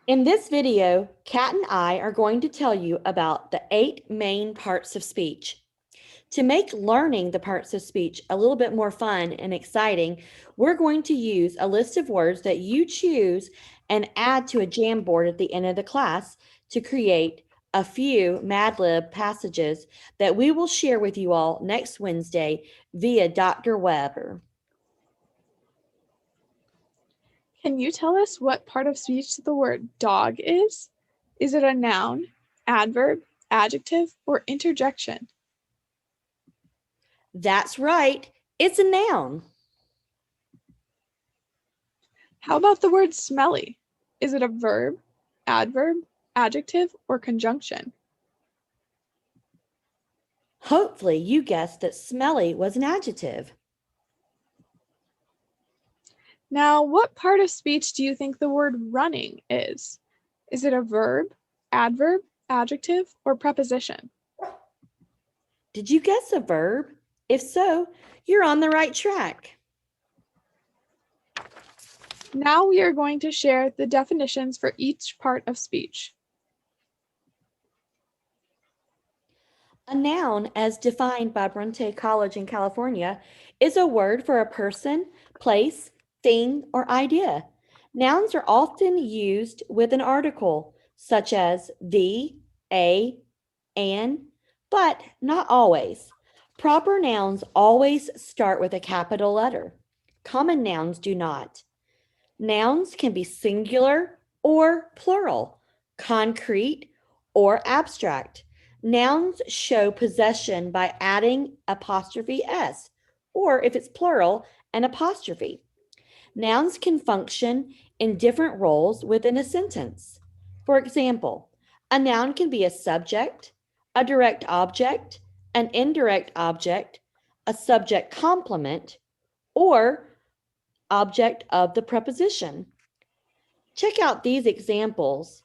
In this video, Kat and I are going to tell you about the 8 main parts of speech. To make learning the parts of speech a little bit more fun and exciting, we're going to use a list of words that you choose and add to a JamBoard at the end of the class to create a few Mad Lib passages that we will share with you all next Wednesday via Dr. Weber. Can you tell us what part of speech the word dog is? Is it a noun, adverb, adjective, or interjection? That's right, it's a noun. How about the word smelly? Is it a verb, adverb, adjective, or conjunction? Hopefully you guessed that smelly was an adjective. Now, what part of speech do you think the word running is? Is it a verb, adverb, adjective, or preposition? Did you guess a verb? If so, you're on the right track. Now we are going to share the definitions for each part of speech. A noun, as defined by Bronte College in California, is a word for a person, place, thing, or idea. Nouns are often used with an article, such as the, a, an, but not always. Proper nouns always start with a capital letter. Common nouns do not. Nouns can be singular or plural, concrete or abstract. Nouns show possession by adding apostrophe s, or if it's plural, an apostrophe. Nouns can function in different roles within a sentence. For example, a noun can be a subject, a direct object, an indirect object, a subject complement, or object of the preposition. Check out these examples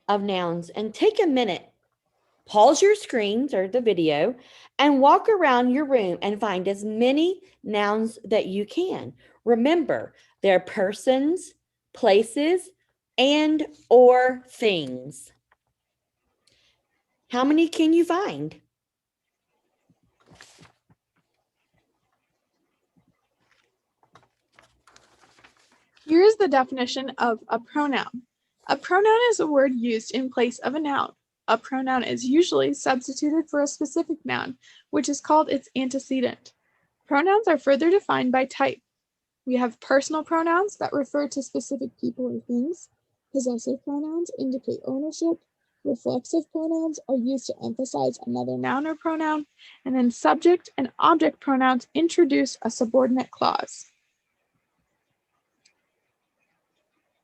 of nouns and take a minute. Pause your screens or the video and walk around your room and find as many nouns that you can. Remember, they're persons, places, and or things. How many can you find? Here is the definition of a pronoun. A pronoun is a word used in place of a noun. A pronoun is usually substituted for a specific noun, which is called its antecedent. Pronouns are further defined by type. We have personal pronouns that refer to specific people or things. Possessive pronouns indicate ownership. Reflexive pronouns are used to emphasize another noun or pronoun. And then subject and object pronouns introduce a subordinate clause.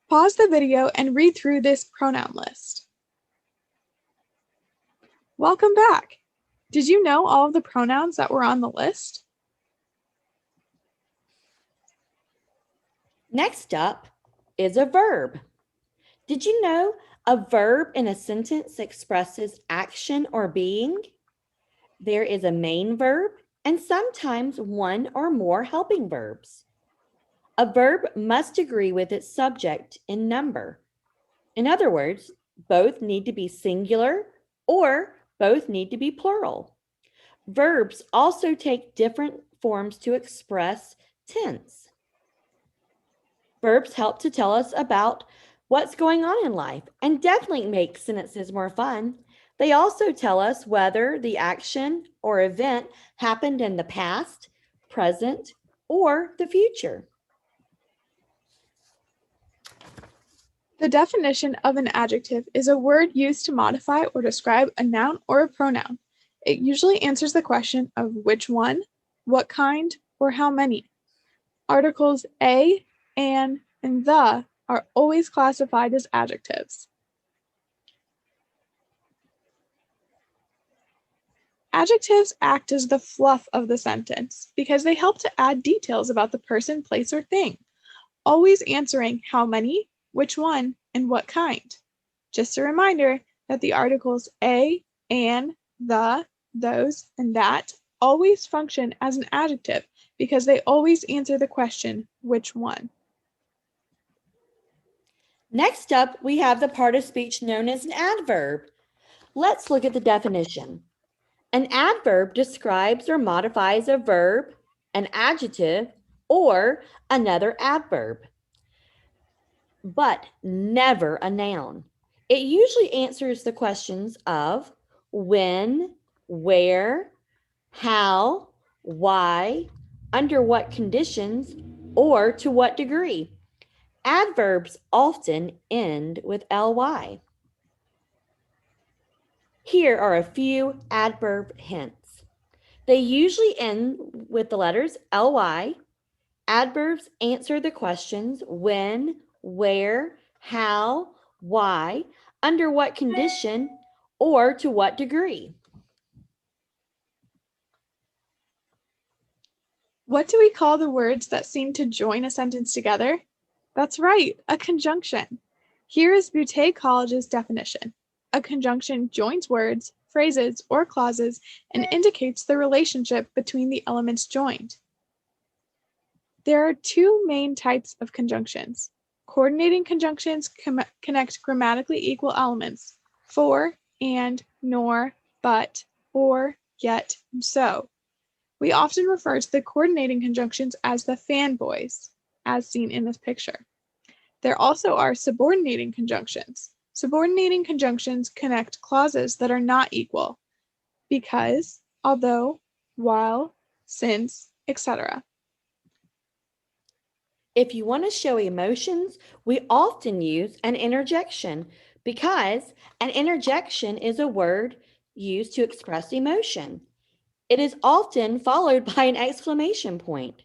Pause the video and read through this pronoun list. Welcome back. Did you know all of the pronouns that were on the list? Next up is a verb. Did you know a verb in a sentence expresses action or being? There is a main verb and sometimes one or more helping verbs. A verb must agree with its subject in number. In other words, both need to be singular or both need to be plural. Verbs also take different forms to express tense. Verbs help to tell us about what's going on in life and definitely make sentences more fun. They also tell us whether the action or event happened in the past, present, or the future. The definition of an adjective is a word used to modify or describe a noun or a pronoun. It usually answers the question of which one, what kind, or how many. Articles a, and the are always classified as adjectives. Adjectives act as the fluff of the sentence because they help to add details about the person, place, or thing, always answering how many, which one, and what kind. Just a reminder that the articles a, and, the, those, and that always function as an adjective because they always answer the question, which one. Next up, we have the part of speech known as an adverb. Let's look at the definition. An adverb describes or modifies a verb, an adjective, or another adverb, but never a noun. It usually answers the questions of when, where, how, why, under what conditions, or to what degree. Adverbs often end with ly. Here are a few adverb hints. They usually end with the letters ly. Adverbs answer the questions when, where, how, why, under what condition, or to what degree. What do we call the words that seem to join a sentence together? That's right, a conjunction. Here is Butte College's definition. A conjunction joins words, phrases, or clauses and indicates the relationship between the elements joined. There are two main types of conjunctions. Coordinating conjunctions connect grammatically equal elements, for, and, nor, but, or, yet, and so. We often refer to the coordinating conjunctions as the fanboys, as seen in this picture. There also are subordinating conjunctions. Subordinating conjunctions connect clauses that are not equal, because, although, while, since, etc. If you want to show emotions, we often use an interjection because an interjection is a word used to express emotion. It is often followed by an exclamation point.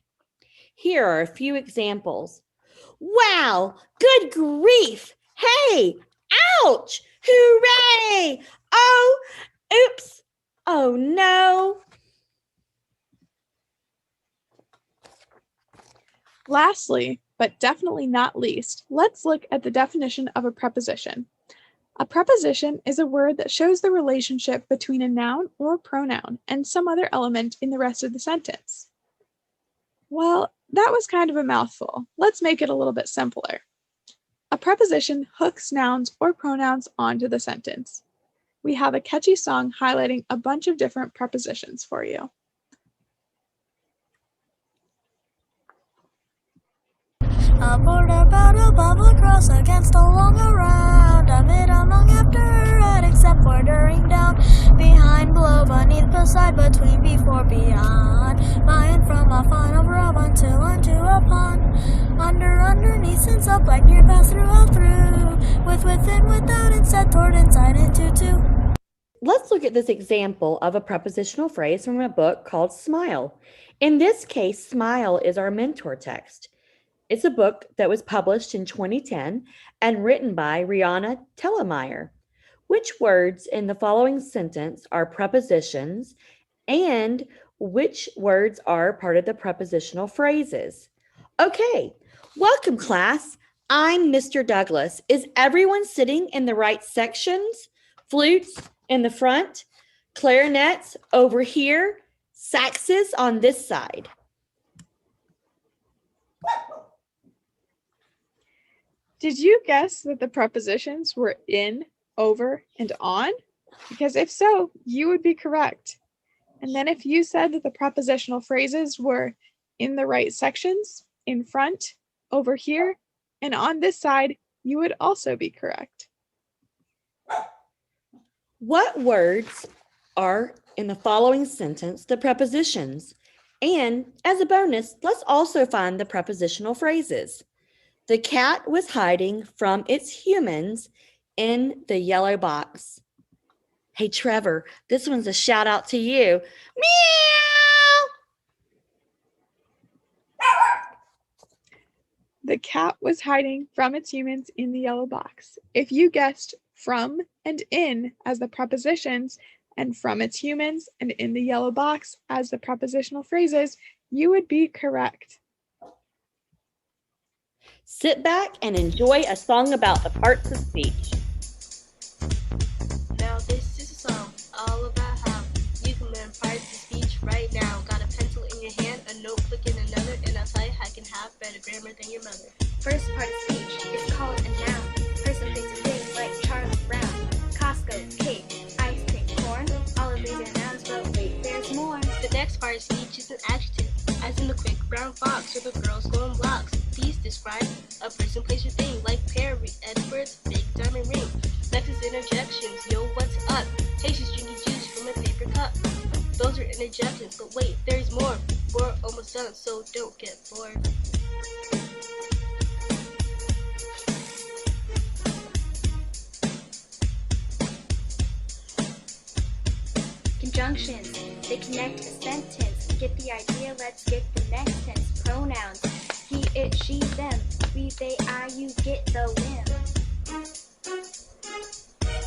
Here are a few examples. Wow, good grief. Hey, ouch, hooray. Oh, oops, oh no. Lastly, but definitely not least, let's look at the definition of a preposition. A preposition is a word that shows the relationship between a noun or pronoun and some other element in the rest of the sentence. Well, that was kind of a mouthful. Let's make it a little bit simpler. A preposition hooks nouns or pronouns onto the sentence. We have a catchy song highlighting a bunch of different prepositions for you. A board about a bubble cross against a long around, amid among after red, except for during down, behind, below, beneath, beside, between, before, beyond, by and from, off, on, over, up, until, unto, upon, under, underneath, since, up, like, near, pass, through, all through, with, within, without, instead, toward, inside, into, to. Let's look at this example of a prepositional phrase from a book called Smile. In this case, Smile is our mentor text. It's a book that was published in 2010 and written by Rihanna Tellemeier. Which words in the following sentence are prepositions and which words are part of the prepositional phrases? Okay, welcome class. I'm Mr. Douglas. Is everyone sitting in the right sections? Flutes in the front, clarinets over here, saxes on this side. Did you guess that the prepositions were in, over, and on? Because if so, you would be correct. And then if you said that the prepositional phrases were in the right sections, in front, over here, and on this side, you would also be correct. What words are in the following sentence the prepositions? And as a bonus, let's also find the prepositional phrases. The cat was hiding from its humans in the yellow box. Hey, Trevor, this one's a shout out to you. Meow! The cat was hiding from its humans in the yellow box. If you guessed from and in as the prepositions and from its humans and in the yellow box as the prepositional phrases, you would be correct. Sit back and enjoy a song about the parts of speech. Now this is a song all about how you can learn parts of speech right now. Got a pencil in your hand, a notebook in another, and I'll tell you how I can have better grammar than your mother. First part of speech is called a noun. little girls go on blocks. These describe a person, place, or thing, like pear, Edwards, big diamond ring. Next is interjections. Yo, what's up? Hey, she's drinking juice from a paper cup. Those are interjections, but wait, there's more. We're almost done, so don't get bored. Conjunctions, they connect a sentence. Get the idea, let's get the next tense. Pronouns, he, it, she, them. We, they, I, you, get the whim.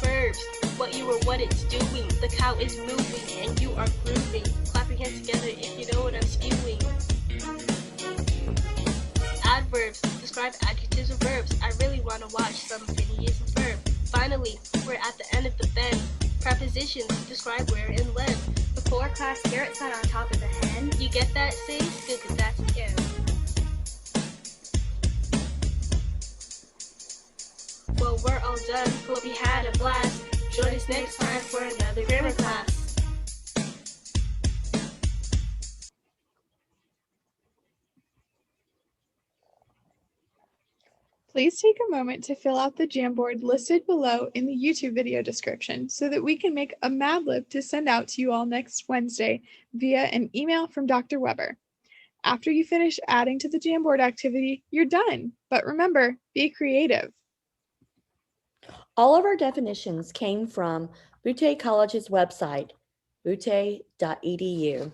Verbs, what you or what it's doing. The cow is moving and you are grooving. Clap your hands together if you know what I'm spewing. Adverbs, describe adjectives or verbs. I really want to watch some Phineas and Ferb. Finally, we're at the end of the bend. Prepositions, describe where and when. The 4-class carrot sat on top of the hen. You get that, Sage? Good, 'cause that's the end. Well, we're all done. Hope you had a blast. Join us next time for another grammar class. Please take a moment to fill out the Jamboard listed below in the YouTube video description so that we can make a Mad Lib to send out to you all next Wednesday via an email from Dr. Weber. After you finish adding to the Jamboard activity, you're done. But remember, be creative. All of our definitions came from Butte College's website, butte.edu.